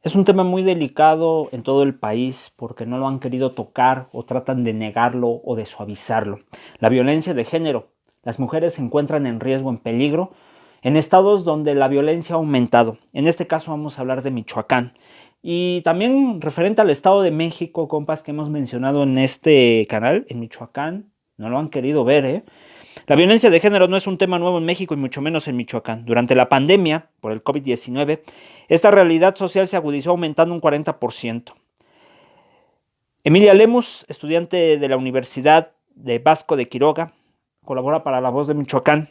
Es un tema muy delicado en todo el país porque no lo han querido tocar o tratan de negarlo o de suavizarlo. La violencia de género. Las mujeres se encuentran en riesgo, en peligro, en estados donde la violencia ha aumentado. En este caso vamos a hablar de Michoacán. Y también referente al Estado de México, compas, que hemos mencionado en este canal, en Michoacán, no lo han querido ver, ¿eh? La violencia de género no es un tema nuevo en México y mucho menos en Michoacán. Durante la pandemia por el COVID-19, esta realidad social se agudizó aumentando un 40%. Emilia Lemus, estudiante de la Universidad de Vasco de Quiroga, colabora para La Voz de Michoacán.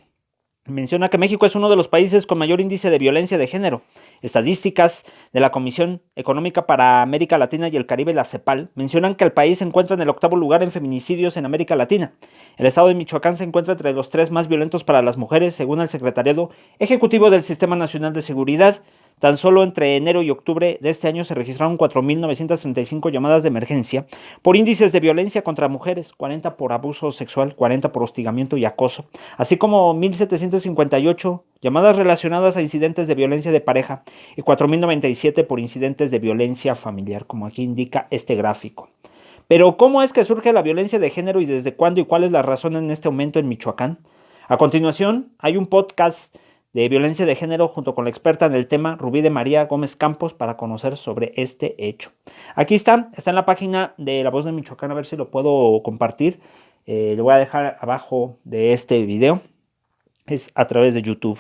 Menciona que México es uno de los países con mayor índice de violencia de género. Estadísticas de la Comisión Económica para América Latina y el Caribe, la CEPAL, mencionan que el país se encuentra en el octavo lugar en feminicidios en América Latina. El estado de Michoacán se encuentra entre los 3 más violentos para las mujeres, según el Secretariado Ejecutivo del Sistema Nacional de Seguridad. Tan solo entre enero y octubre de este año se registraron 4.935 llamadas de emergencia por índices de violencia contra mujeres, 40 por abuso sexual, 40 por hostigamiento y acoso, así como 1.758 llamadas relacionadas a incidentes de violencia de pareja y 4.097 por incidentes de violencia familiar, como aquí indica este gráfico. Pero ¿cómo es que surge la violencia de género y desde cuándo y cuál es la razón en este aumento en Michoacán? A continuación, hay un podcast de violencia de género junto con la experta en el tema, Rubí de María Gómez Campos, para conocer sobre este hecho. Aquí está en la página de La Voz de Michoacán, a ver si lo puedo compartir. Le voy a dejar abajo de este video, es a través de YouTube.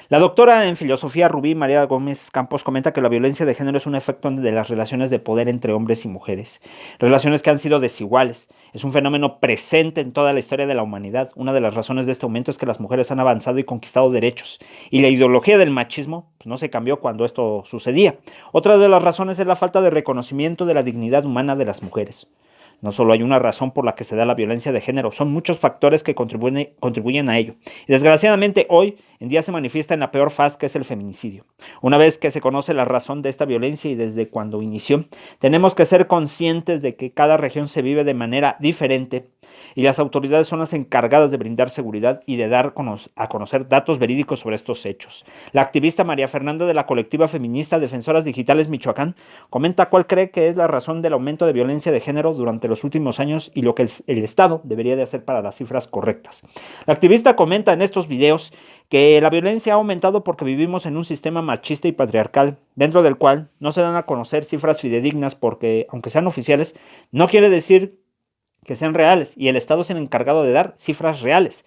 La doctora en filosofía Rubí María Gómez Campos comenta que la violencia de género es un efecto de las relaciones de poder entre hombres y mujeres, relaciones que han sido desiguales. Es un fenómeno presente en toda la historia de la humanidad. Una de las razones de este aumento es que las mujeres han avanzado y conquistado derechos, y la ideología del machismo no se cambió cuando esto sucedía. Otra de las razones es la falta de reconocimiento de la dignidad humana de las mujeres. No solo hay una razón por la que se da la violencia de género, son muchos factores que contribuyen a ello. Y desgraciadamente hoy en día se manifiesta en la peor faz, que es el feminicidio. Una vez que se conoce la razón de esta violencia y desde cuando inició, tenemos que ser conscientes de que cada región se vive de manera diferente y las autoridades son las encargadas de brindar seguridad y de dar a conocer datos verídicos sobre estos hechos. La activista María Fernanda de la colectiva feminista Defensoras Digitales Michoacán comenta cuál cree que es la razón del aumento de violencia de género durante los últimos años y lo que el Estado debería de hacer para las cifras correctas. La activista comenta en estos videos que la violencia ha aumentado porque vivimos en un sistema machista y patriarcal, dentro del cual no se dan a conocer cifras fidedignas porque, aunque sean oficiales, no quiere decir que sean reales, y el Estado es el encargado de dar cifras reales.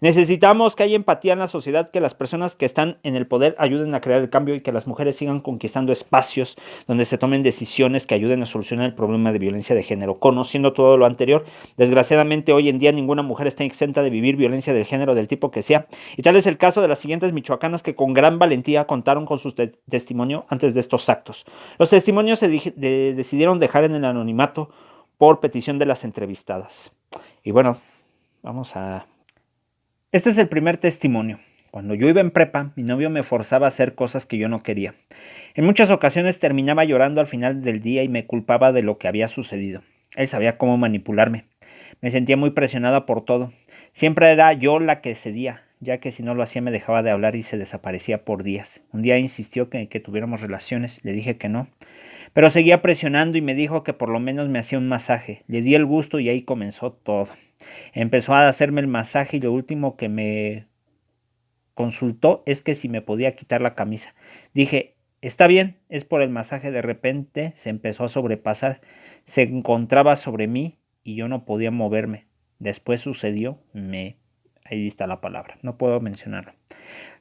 Necesitamos que haya empatía en la sociedad, que las personas que están en el poder ayuden a crear el cambio y que las mujeres sigan conquistando espacios donde se tomen decisiones que ayuden a solucionar el problema de violencia de género. Conociendo todo lo anterior, desgraciadamente hoy en día ninguna mujer está exenta de vivir violencia de género del tipo que sea, y tal es el caso de las siguientes michoacanas que con gran valentía contaron con su testimonio antes de estos actos. Los testimonios se decidieron dejar en el anonimato por petición de las entrevistadas. Y bueno, vamos a... Este es el primer testimonio. Cuando yo iba en prepa, mi novio me forzaba a hacer cosas que yo no quería. En muchas ocasiones terminaba llorando al final del día y me culpaba de lo que había sucedido. Él sabía cómo manipularme. Me sentía muy presionada por todo. Siempre era yo la que cedía, ya que si no lo hacía me dejaba de hablar y se desaparecía por días. Un día insistió que tuviéramos relaciones, le dije que no. Pero seguía presionando y me dijo que por lo menos me hacía un masaje. Le di el gusto y ahí comenzó todo. Empezó a hacerme el masaje y lo último que me consultó es que si me podía quitar la camisa. Dije, está bien, es por el masaje. De repente se empezó a sobrepasar. Se encontraba sobre mí y yo no podía moverme. Después sucedió, ahí está la palabra, no puedo mencionarlo.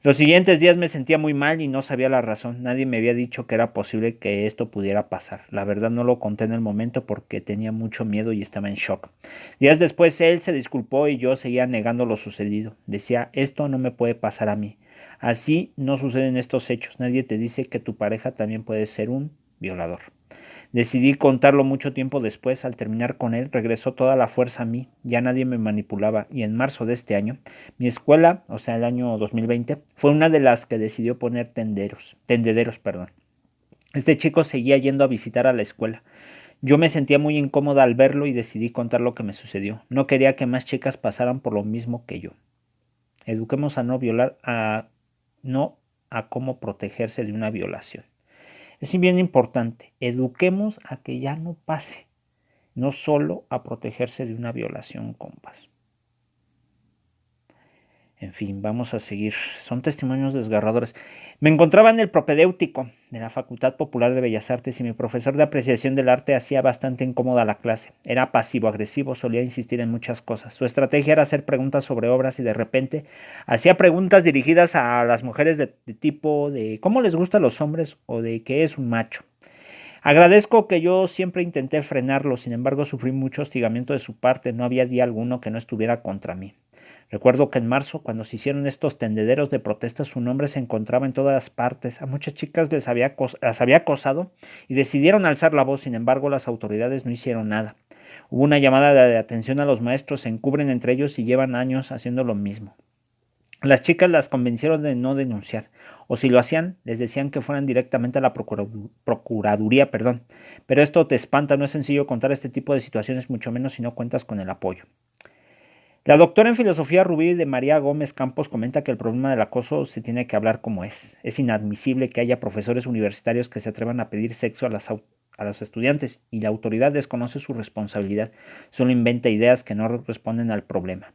Los siguientes días me sentía muy mal y no sabía la razón. Nadie me había dicho que era posible que esto pudiera pasar. La verdad no lo conté en el momento porque tenía mucho miedo y estaba en shock. Días después él se disculpó y yo seguía negando lo sucedido. Decía, esto no me puede pasar a mí. Así no suceden estos hechos. Nadie te dice que tu pareja también puede ser un violador. Decidí contarlo mucho tiempo después. Al terminar con él, regresó toda la fuerza a mí. Ya nadie me manipulaba. Y en marzo de este año, mi escuela, o sea, el año 2020, fue una de las que decidió poner tendederos. Este chico seguía yendo a visitar a la escuela. Yo me sentía muy incómoda al verlo y decidí contar lo que me sucedió. No quería que más chicas pasaran por lo mismo que yo. Eduquemos a no violar, no a cómo protegerse de una violación. Es bien importante, eduquemos a que ya no pase, no solo a protegerse de una violación, compas. En fin, vamos a seguir. Son testimonios desgarradores. Me encontraba en el propedéutico de la Facultad Popular de Bellas Artes y mi profesor de apreciación del arte hacía bastante incómoda la clase. Era pasivo-agresivo, solía insistir en muchas cosas. Su estrategia era hacer preguntas sobre obras y de repente hacía preguntas dirigidas a las mujeres de tipo de cómo les gustan los hombres o de qué es un macho. Agradezco que yo siempre intenté frenarlo, sin embargo sufrí mucho hostigamiento de su parte, no había día alguno que no estuviera contra mí. Recuerdo que en marzo, cuando se hicieron estos tendederos de protesta, su nombre se encontraba en todas las partes. A muchas chicas las había acosado y decidieron alzar la voz. Sin embargo, las autoridades no hicieron nada. Hubo una llamada de atención a los maestros, se encubren entre ellos y llevan años haciendo lo mismo. Las chicas las convencieron de no denunciar, o si lo hacían, les decían que fueran directamente a la Procuraduría, Pero esto te espanta, no es sencillo contar este tipo de situaciones, mucho menos si no cuentas con el apoyo. La doctora en filosofía Rubí de María Gómez Campos comenta que el problema del acoso se tiene que hablar como es. Es inadmisible que haya profesores universitarios que se atrevan a pedir sexo a los estudiantes y la autoridad desconoce su responsabilidad, solo inventa ideas que no responden al problema.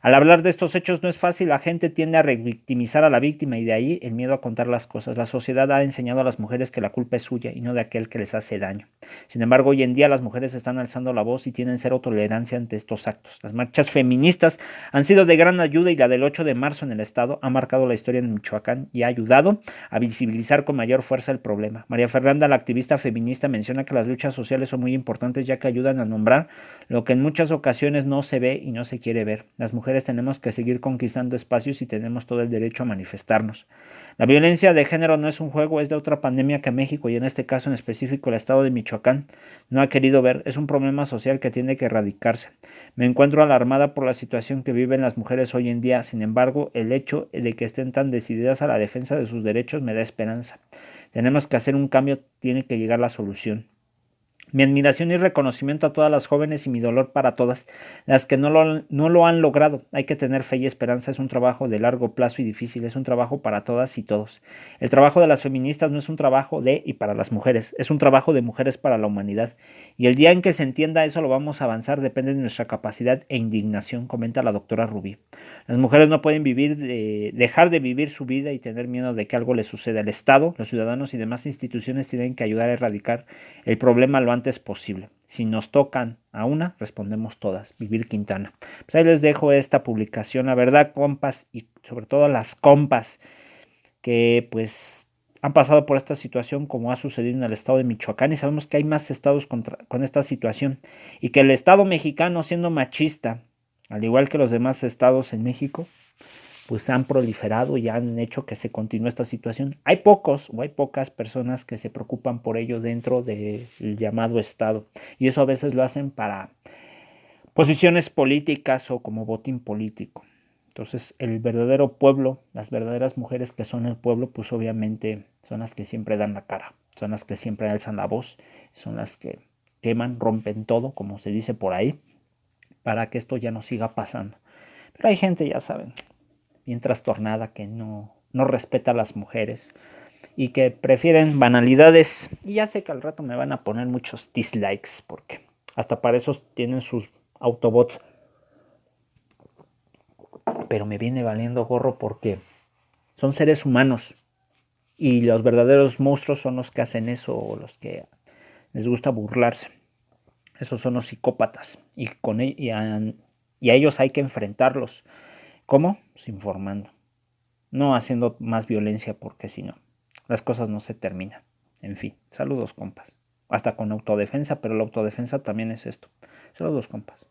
Al hablar de estos hechos no es fácil, la gente tiende a revictimizar a la víctima y de ahí el miedo a contar las cosas. La sociedad ha enseñado a las mujeres que la culpa es suya y no de aquel que les hace daño. Sin embargo, hoy en día las mujeres están alzando la voz y tienen cero tolerancia ante estos actos. Las marchas feministas han sido de gran ayuda y la del 8 de marzo en el estado ha marcado la historia en Michoacán y ha ayudado a visibilizar con mayor fuerza el problema. María Fernanda, la activista feminista, menciona que las luchas sociales son muy importantes ya que ayudan a nombrar lo que en muchas ocasiones no se ve y no se quiere ver. Las mujeres tenemos que seguir conquistando espacios y tenemos todo el derecho a manifestarnos. La violencia de género no es un juego, es de otra pandemia que México y en este caso en específico el estado de Michoacán no ha querido ver. Es un problema social que tiene que erradicarse. Me encuentro alarmada por la situación que viven las mujeres hoy en día. Sin embargo, el hecho de que estén tan decididas a la defensa de sus derechos me da esperanza. Tenemos que hacer un cambio, tiene que llegar la solución. Mi admiración y reconocimiento a todas las jóvenes y mi dolor para todas las que no lo han logrado. Hay que tener fe y esperanza. Es un trabajo de largo plazo y difícil. Es un trabajo para todas y todos. El trabajo de las feministas no es un trabajo de y para las mujeres. Es un trabajo de mujeres para la humanidad. Y el día en que se entienda eso lo vamos a avanzar. Depende de nuestra capacidad e indignación, comenta la doctora Rubí. Las mujeres no pueden dejar de vivir su vida y tener miedo de que algo les suceda. El Estado, los ciudadanos y demás instituciones tienen que ayudar a erradicar el problema lo antes posible. Si nos tocan a una, respondemos todas. Vivir Quintana. Pues ahí les dejo esta publicación. La verdad, compas, y sobre todo las compas que pues han pasado por esta situación como ha sucedido en el estado de Michoacán y sabemos que hay más estados con esta situación y que el estado mexicano siendo machista, al igual que los demás estados en México, pues han proliferado y han hecho que se continúe esta situación. Hay pocas personas que se preocupan por ello dentro del llamado Estado. Y eso a veces lo hacen para posiciones políticas o como botín político. Entonces, el verdadero pueblo, las verdaderas mujeres que son el pueblo, pues obviamente son las que siempre dan la cara, son las que siempre alzan la voz, son las que queman, rompen todo, como se dice por ahí, para que esto ya no siga pasando. Pero hay gente, ya saben, bien trastornada que no respeta a las mujeres y que prefieren banalidades. Y ya sé que al rato me van a poner muchos dislikes porque hasta para eso tienen sus autobots. Pero me viene valiendo gorro porque son seres humanos y los verdaderos monstruos son los que hacen eso o los que les gusta burlarse. Esos son los psicópatas y a ellos hay que enfrentarlos. ¿Cómo? Pues informando. No haciendo más violencia porque si no, las cosas no se terminan. En fin, saludos compas. Hasta con autodefensa, pero la autodefensa también es esto. Saludos compas.